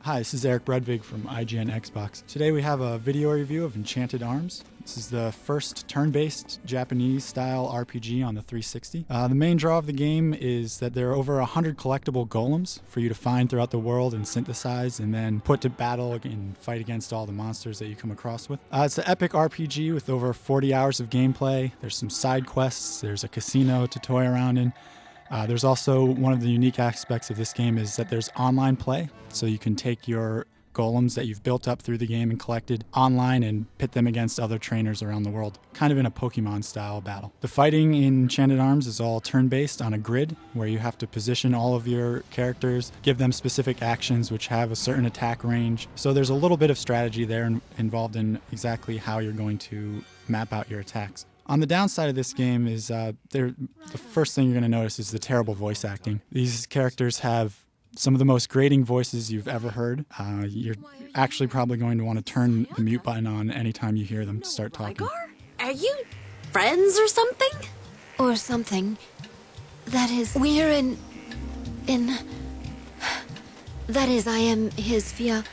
Hi, this is Eric Bredvig from IGN Xbox. Today we have a video review of Enchanted Arms. This is the first turn-based Japanese-style RPG on the 360. The main draw of the game is that there are over 100 collectible golems for you to find throughout the world and synthesize and then put to battle and fight against all the monsters that you come across with. It's an epic RPG with over 40 hours of gameplay. There's some side quests, there's a casino to toy around in. There's also one of the unique aspects of this game is that there's online play, so you can take your golems that you've built up through the game and collected online and pit them against other trainers around the world, kind of in a Pokemon-style battle. The fighting in Enchanted Arms is all turn-based on a grid, where you have to position all of your characters, give them specific actions which have a certain attack range. So there's a little bit of strategy there involved in exactly how you're going to map out your attacks. On the downside of this game is the first thing you're going to notice is the terrible voice acting. These characters have some of the most grating voices you've ever heard. You're actually probably going to want to turn the mute button on anytime you hear them start talking. Are you friends or something? Or something. That is, we're in... That is, I am his Fia.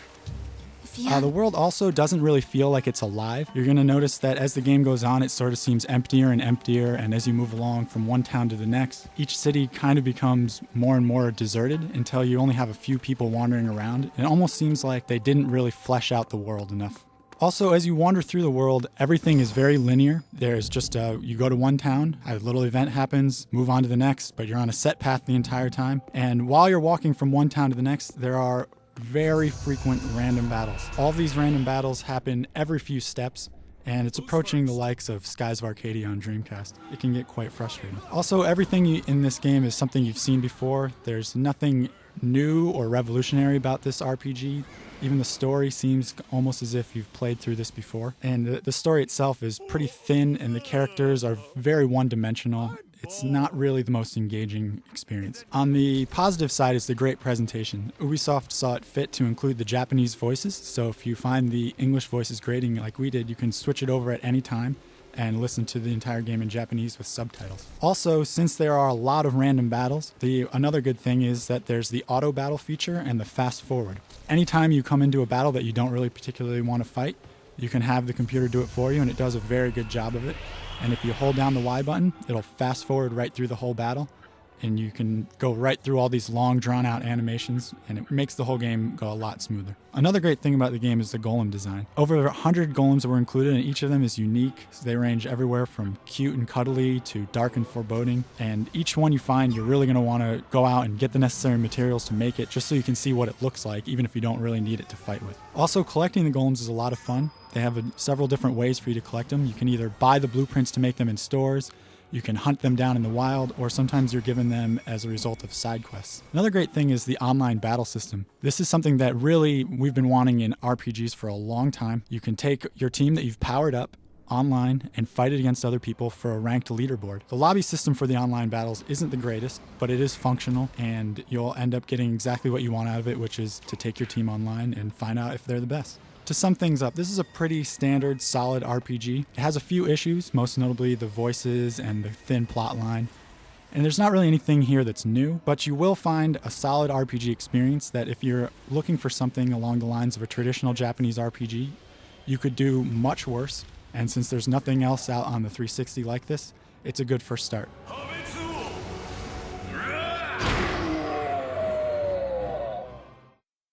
The world also doesn't really feel like it's alive. You're going to notice that as the game goes on, it sort of seems emptier and emptier, and as you move along from one town to the next, each city kind of becomes more and more deserted until you only have a few people wandering around. It almost seems like they didn't really flesh out the world enough. Also, as you wander through the world, everything is very linear. There's just, you go to one town, a little event happens, move on to the next, but you're on a set path the entire time. And while you're walking from one town to the next, there are very frequent random battles. All of these random battles happen every few steps, and it's approaching the likes of Skies of Arcadia on Dreamcast. It can get quite frustrating. Also, everything in this game is something you've seen before. There's nothing new or revolutionary about this RPG. Even the story seems almost as if you've played through this before. And the story itself is pretty thin, and the characters are very one-dimensional. It's not really the most engaging experience. On the positive side is the great presentation. Ubisoft saw it fit to include the Japanese voices, so if you find the English voices grating like we did, you can switch it over at any time and listen to the entire game in Japanese with subtitles. Also, since there are a lot of random battles, another good thing is that there's the auto battle feature and the fast forward. Anytime you come into a battle that you don't really particularly want to fight, you can have the computer do it for you, and it does a very good job of it. And if you hold down the Y button, it'll fast forward right through the whole battle, and you can go right through all these long drawn-out animations, and it makes the whole game go a lot smoother. Another great thing about the game is the golem design. Over 100 golems were included, and each of them is unique. So they range everywhere from cute and cuddly to dark and foreboding, and each one you find, you're really going to want to go out and get the necessary materials to make it, just so you can see what it looks like, even if you don't really need it to fight with. Also, collecting the golems is a lot of fun. They have several different ways for you to collect them. You can either buy the blueprints to make them in stores, you can hunt them down in the wild, or sometimes you're given them as a result of side quests. Another great thing is the online battle system. This is something that really we've been wanting in RPGs for a long time. You can take your team that you've powered up online and fight it against other people for a ranked leaderboard. The lobby system for the online battles isn't the greatest, but it is functional, and you'll end up getting exactly what you want out of it, which is to take your team online and find out if they're the best. To sum things up, this is a pretty standard, solid RPG. It has a few issues, most notably the voices and the thin plot line. And there's not really anything here that's new, but you will find a solid RPG experience that if you're looking for something along the lines of a traditional Japanese RPG, you could do much worse. And since there's nothing else out on the 360 like this, it's a good first start.